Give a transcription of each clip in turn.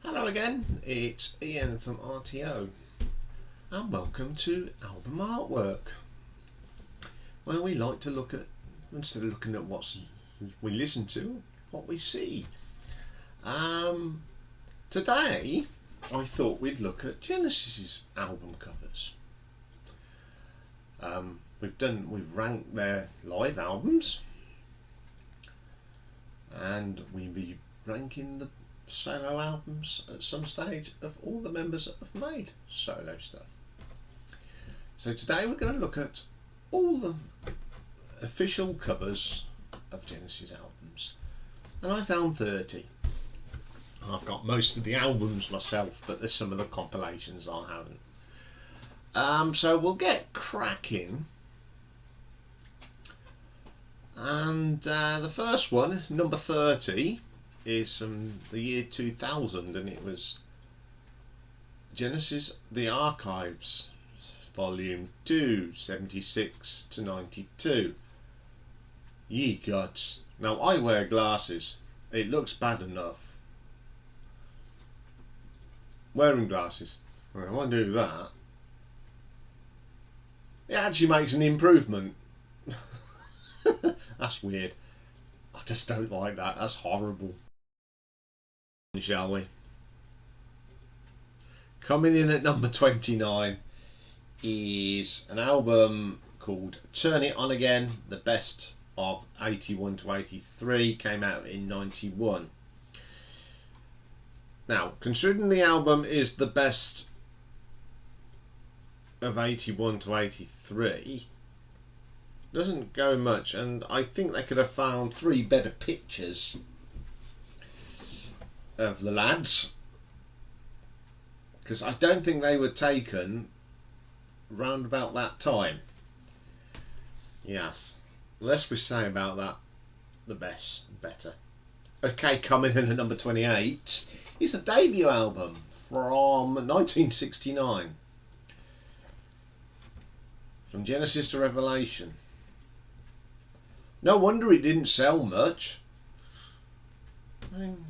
Hello again, it's Iain from RTO and welcome to album artwork, where we like to look at, instead of looking at what we listen to, what we see. Today I thought we'd look at Genesis's album covers. We've ranked their live albums, and we'll be ranking the solo albums at some stage of all the members that have made solo stuff. So today we're going to look at all the official covers of Genesis albums, and I found 30. I've got most of the albums myself, but there's some of the compilations I haven't. So we'll get cracking, and the first one, number 30, is from the year 2000, and it was Genesis The Archives, Volume 2, 76 to 92. Ye gods. Now I wear glasses. It looks bad enough wearing glasses. I won't do that. It actually makes an improvement. That's weird. I just don't like that. That's horrible. Shall we? Coming in at number 29 is an album called Turn It On Again, the best of 81 to 83, came out in 91. Now, considering the album is the best of 81 to 83, doesn't go much, and I think they could have found 3 better pictures of the lads, because I don't think they were taken round about that time. Yes, less we say about that, the better. Okay, coming in at number 28 is the debut album from 1969, from Genesis to Revelation. No wonder it didn't sell much. I mean,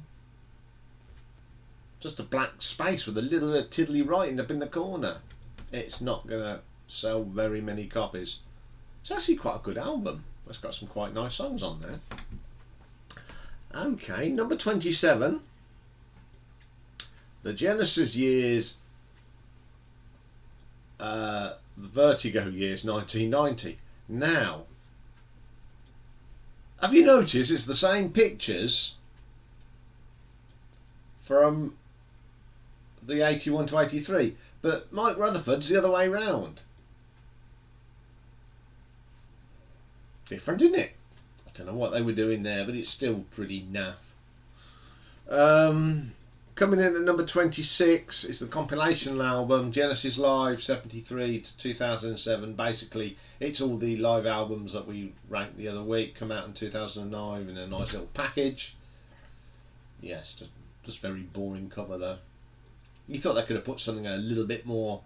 just a black space with a little bit of tiddly writing up in the corner. It's not going to sell very many copies. It's actually quite a good album. It's got some quite nice songs on there. Okay, number 27. The Genesis years, the Vertigo years, 1990. Now, have you noticed it's the same pictures from the 81 to 83, but Mike Rutherford's the other way round. Different, isn't it? I don't know what they were doing there, but it's still pretty naff. Coming in at number 26 is the compilation album Genesis Live 73 to 2007. Basically, it's all the live albums that we ranked the other week, come out in 2009 in a nice little package. Yes, just very boring cover though. You thought they could have put something a little bit more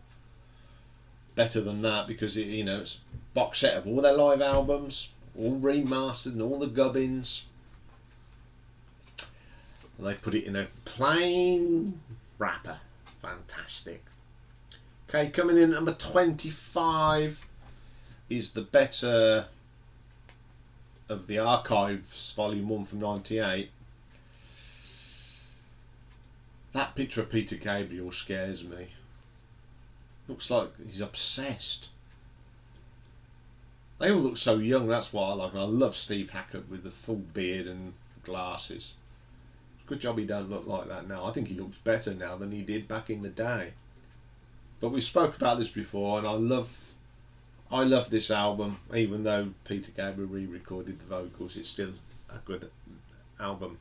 better than that, because it, it's a box set of all their live albums, all remastered and all the gubbins. And they put it in a plain wrapper. Fantastic. Okay, coming in at number 25 is the better of the Archives, Volume 1 from 98. That picture of Peter Gabriel scares me. Looks like he's obsessed. They all look so young, that's what I like. I love Steve Hackett with the full beard and glasses. Good job he don't look like that now. I think he looks better now than he did back in the day. But we spoke about this before, and I love this album. Even though Peter Gabriel re-recorded the vocals, it's still a good album.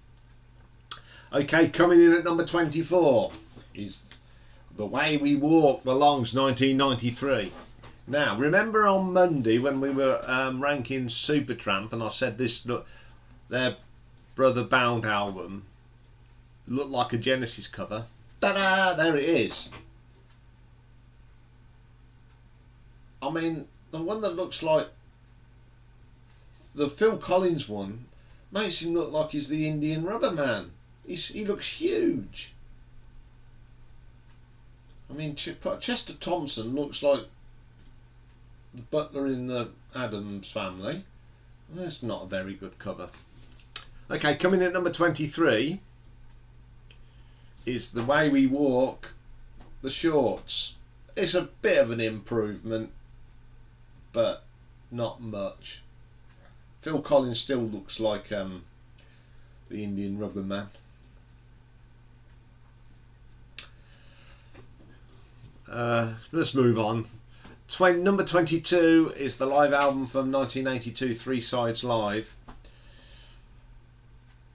Okay, coming in at number 24 is The Way We Walk Belongs 1993. Now, remember on Monday when we were ranking Supertramp and I said this, look, their Brother Bound album looked like a Genesis cover? Ta-da! There it is. I mean, the one that looks like the Phil Collins one makes him look like he's the Indian Rubber Man. He looks huge. I mean, Chester Thompson looks like the butler in the Addams Family. That's not a very good cover. Okay, coming in at number 23 is The Way We Walk, the shorts. It's a bit of an improvement, but not much. Phil Collins still looks like the Indian Rubber Man. Let's move on. Number 22 is the live album from 1982, Three Sides Live.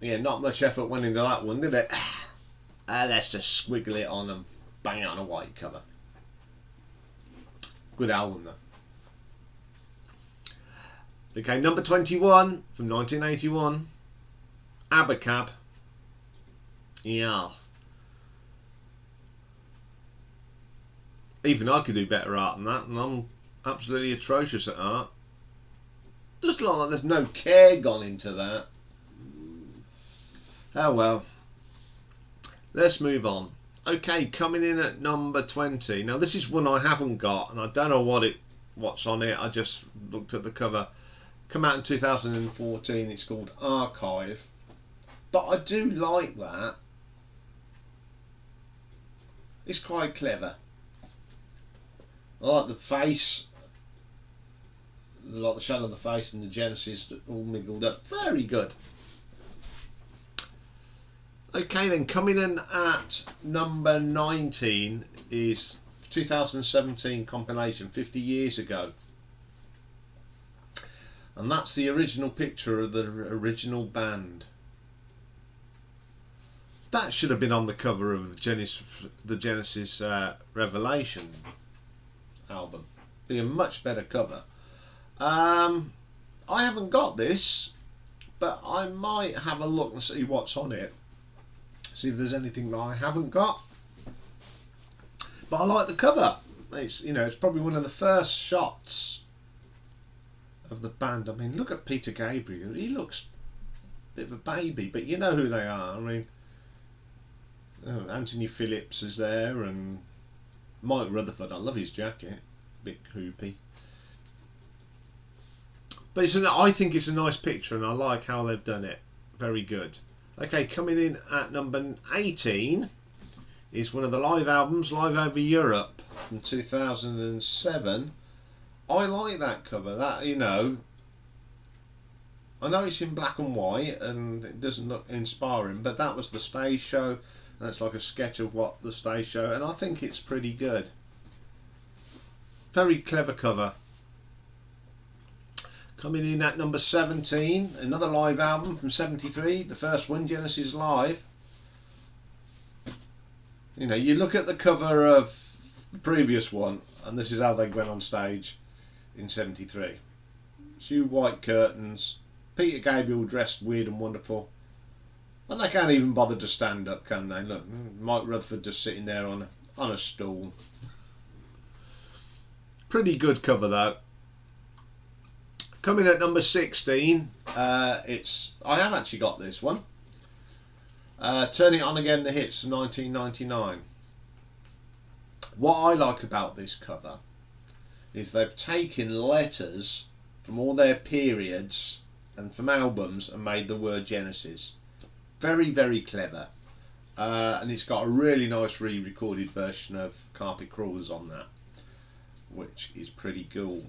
Yeah, not much effort went into that one, did it? Let's just squiggle it on and bang it on a white cover. Good album though. Okay, number 21 from 1981, Abacab. Yeah. Even I could do better art than that, and I'm absolutely atrocious at art. Just like there's no care gone into that. Oh well. Let's move on. Okay, coming in at number 20. Now this is one I haven't got, and I don't know what's on it. I just looked at the cover. Come out in 2014. It's called Archive, but I do like that. It's quite clever. I like the face, like the shadow of the face and the Genesis all mingled up. Very good. Okay then, coming in at number 19 is 2017 compilation, 50 years ago. And that's the original picture of the original band. That should have been on the cover of the Genesis Revelation album. Be a much better cover. I haven't got this, but I might have a look and see what's on it. See if there's anything that I haven't got. But I like the cover. It's, you know, it's probably one of the first shots of the band. I mean, look at Peter Gabriel. He looks a bit of a baby, but you know who they are. I mean, Anthony Phillips is there, and Mike Rutherford. I love his jacket, bit hoopy. But I think it's a nice picture, and I like how they've done it. Very good. Okay, coming in at number 18 is one of the live albums, Live Over Europe from 2007. I like that cover. That, you know, I know it's in black and white and it doesn't look inspiring, but that was the stage show. That's like a sketch of what the stage show, and I think it's pretty good. Very clever cover. Coming in at number 17, another live album from 73, the first one, Genesis Live. You know, you look at the cover of the previous one, and this is how they went on stage in 73. Few white curtains, Peter Gabriel dressed weird and wonderful. And they can't even bother to stand up, can they? Look, Mike Rutherford just sitting there on a stool. Pretty good cover though. Coming at number 16, I have actually got this one. Turn It On Again, the hits from 1999. What I like about this cover is they've taken letters from all their periods and from albums and made the word Genesis. Very, very clever. And it's got a really nice re-recorded version of Carpet Crawlers on that, which is pretty cool.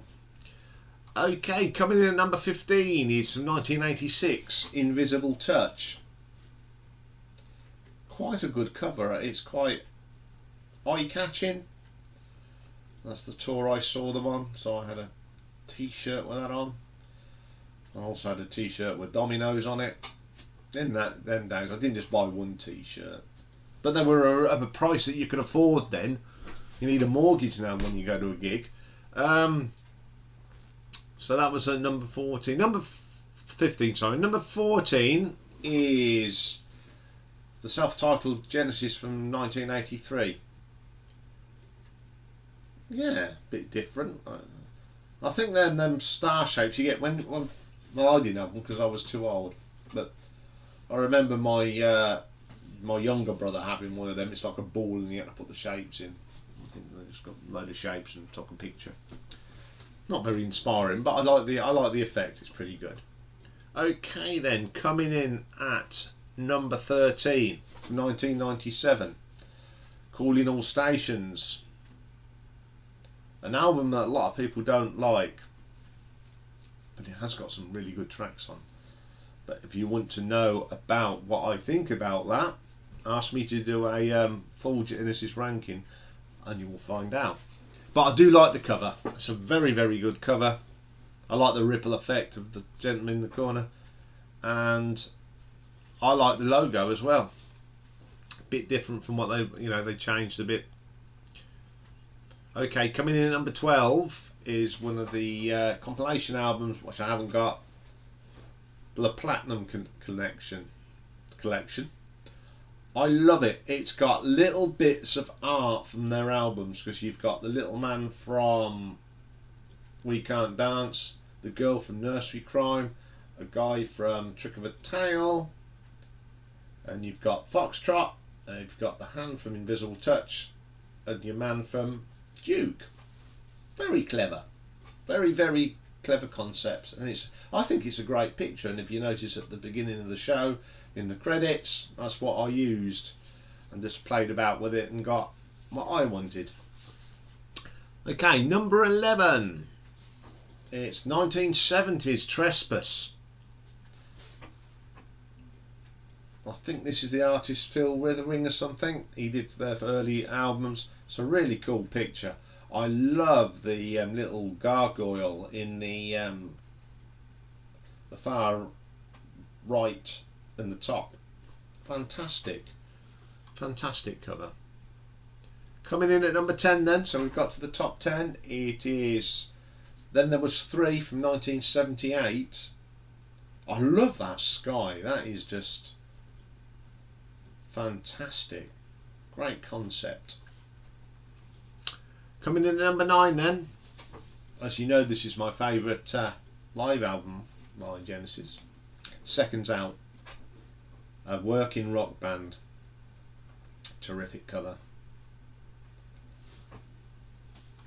Okay, coming in at number 15 is from 1986, Invisible Touch. Quite a good cover. It's quite eye-catching. That's the tour I saw them on, so I had a t-shirt with that on. I also had a t-shirt with dominoes on it. In them days, I didn't just buy one T-shirt, but they were of a price that you could afford then. You need a mortgage now when you go to a gig. So that was number 14. Number 15, sorry. Number 14 is the self-titled Genesis from 1983. Yeah, a bit different. I think then them star shapes you get well, I didn't have them because I was too old. But I remember my my younger brother having one of them. It's like a ball and you had to put the shapes in. I think they just got a load of shapes and took a picture. Not very inspiring, but I like the effect. It's pretty good. Okay then, coming in at number 13 from 1997, Calling All Stations. An album that a lot of people don't like, but it has got some really good tracks on. But if you want to know about what I think about that, ask me to do a full Genesis ranking and you will find out. But I do like the cover. It's a very, very good cover. I like the ripple effect of the gentleman in the corner, and I like the logo as well. A bit different from what they changed a bit. Okay, coming in at number 12 is one of the compilation albums which I haven't got. The Platinum collection. I love it. It's got little bits of art from their albums, because you've got the little man from We Can't Dance, the girl from Nursery Crime, a guy from Trick of a Tale, and you've got Foxtrot, and you've got the hand from Invisible Touch, and your man from Duke. Very clever. Very, very clever concept, and I think it's a great picture. And if you notice at the beginning of the show, in the credits, that's what I used and just played about with it and got what I wanted. Okay, number 11. It's 1970s Trespass. I think this is the artist Phil Withering or something. He did their early albums. It's a really cool picture. I love the little gargoyle in the far right in the top. Fantastic cover. Coming in at number 10 then, so we've got to the top 10. It is Then There Was Three from 1978. I love that sky. That is just fantastic. Great concept. Coming in at number 9 then, as you know, this is my favourite live album by Genesis. Seconds Out, a working rock band. Terrific cover.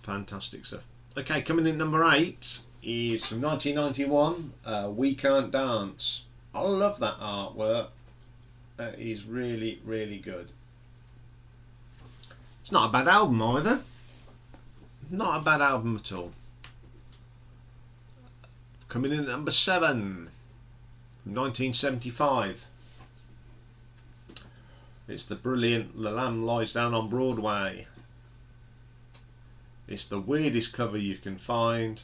Fantastic stuff. Okay, coming in number 8 is from 1991, We Can't Dance. I love that artwork. It is really, really good. It's not a bad album either. Not a bad album at all. Coming in at number 7, from 1975. It's the brilliant The Lamb Lies Down on Broadway. It's the weirdest cover you can find.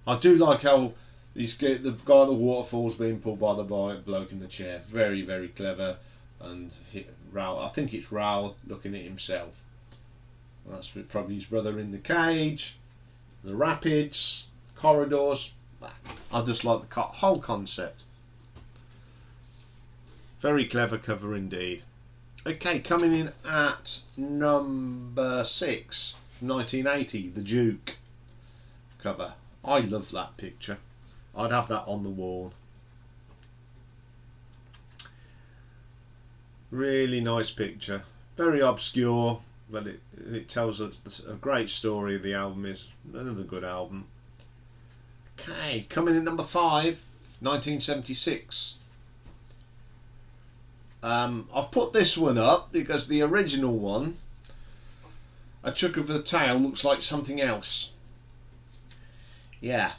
I do like how the guy at the waterfall's being pulled by the bloke in the chair. Very, very clever. And I think it's Raoul looking at himself. That's probably his brother in the cage. The rapids, corridors. I just like the whole concept. Very clever cover indeed. Okay, coming in at number 6, 1980, the Duke cover. I love that picture. I'd have that on the wall. Really nice picture. Very obscure, but it tells us a great story. The album is another good album. Okay, coming in number 5, 1976. I've put this one up because the original one, A Chuck of the Tail, looks like something else. Yeah,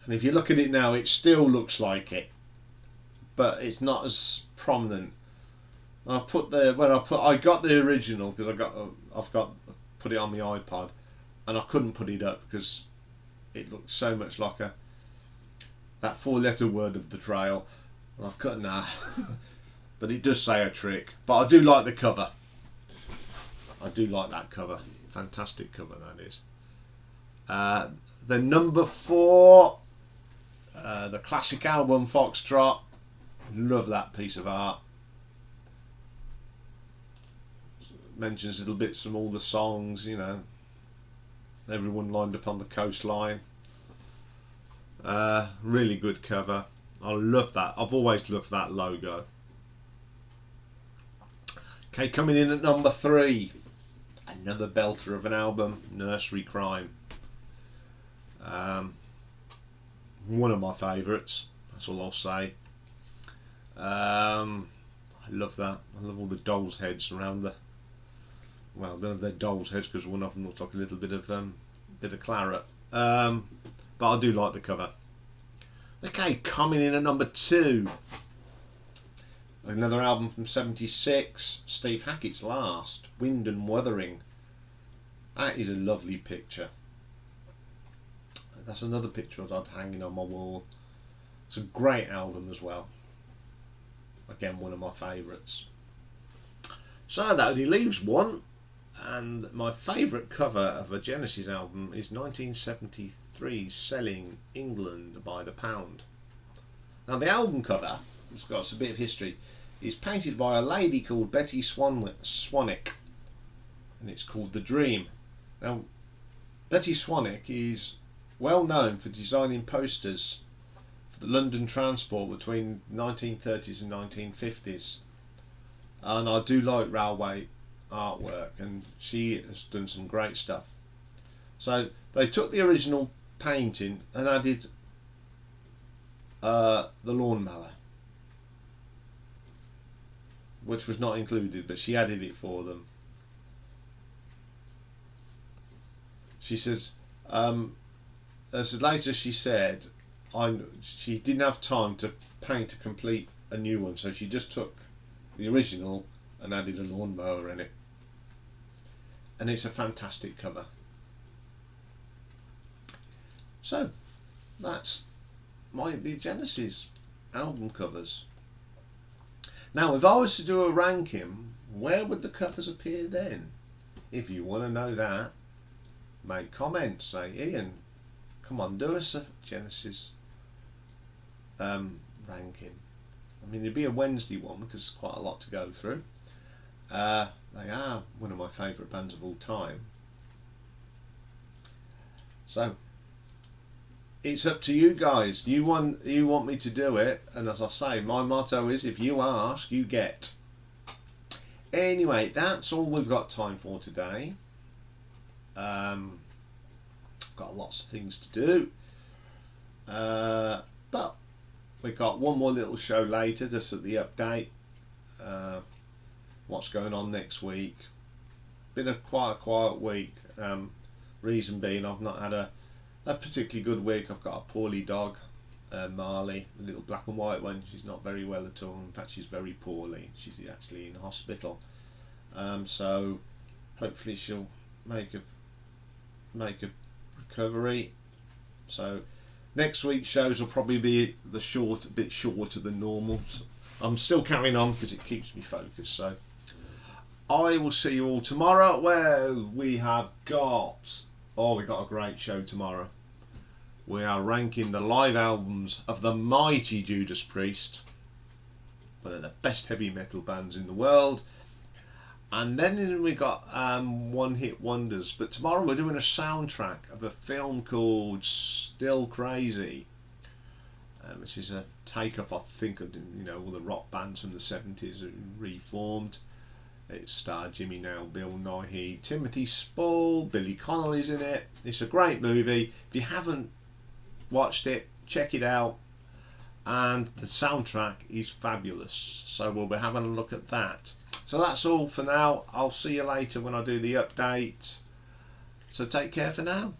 and if you look at it now, it still looks like it, but it's not as prominent. I got the original because I've put it on my iPod, and I couldn't put it up because it looked so much like that 4-letter word of the trail. I've cut now, but it does say a trick. But I do like the cover. I do like that cover. Fantastic cover that is. The number 4, the classic album Foxtrot. Love that piece of art. Mentions little bits from all the songs, you know. Everyone lined up on the coastline. Really good cover. I love that. I've always loved that logo. Okay, coming in at number 3. Another belter of an album, Nursery Crime. One of my favourites, that's all I'll say. I love that. I love all the dolls' heads around the... Well, I don't know if they're dolls' heads because one of them looks like a little bit of claret. But I do like the cover. Okay, coming in at number 2. Another album from '76, Steve Hackett's last, Wind and Wuthering. That is a lovely picture. That's another picture I'd hanging on my wall. It's a great album as well. Again, one of my favourites. So that only leaves one, and my favourite cover of a Genesis album is 1973's Selling England by the Pound. Now the album cover, it's got a bit of history, is painted by a lady called Betty Swanick, and it's called The Dream. Now Betty Swanick is well known for designing posters for the London transport between 1930s and 1950s, and I do like railway artwork, and she has done some great stuff. So they took the original painting and added the lawnmower, which was not included, but she added it for them. She says, as later she said, she didn't have time to paint a complete a new one, so she just took the original and added a lawnmower in it. And it's a fantastic cover. So that's the Genesis album covers. Now if I was to do a ranking, where would the covers appear then? If you want to know that, make comments, say, Iain, come on, do us a Genesis ranking. I mean, it'd be a Wednesday one because it's quite a lot to go through. They are one of my favourite bands of all time. So it's up to you guys. You want me to do it, and as I say, my motto is if you ask, you get. Anyway, that's all we've got time for today. Got lots of things to do, but we've got one more little show later, just at the update. What's going on next week. Been a quiet week. Reason being, I've not had a particularly good week. I've got a poorly dog, Marley, a little black and white one. She's not very well at all. In fact, she's very poorly. She's actually in hospital. So hopefully she'll make a recovery. So next week's shows will probably be a bit shorter than normal. I'm still carrying on because it keeps me focused. So I will see you all tomorrow, where we have got we've got a great show tomorrow. We are ranking the live albums of the mighty Judas Priest, one of the best heavy metal bands in the world. And then we got one hit wonders. But tomorrow we're doing a soundtrack of a film called Still Crazy, which is a take-off, I think, of all the rock bands from the 70s reformed. It starred Jimmy Nail, Bill Nighy, Timothy Spall, Billy Connolly's in it. It's a great movie. If you haven't watched it, check it out. And the soundtrack is fabulous. So we'll be having a look at that. So that's all for now. I'll see you later when I do the update. So take care for now.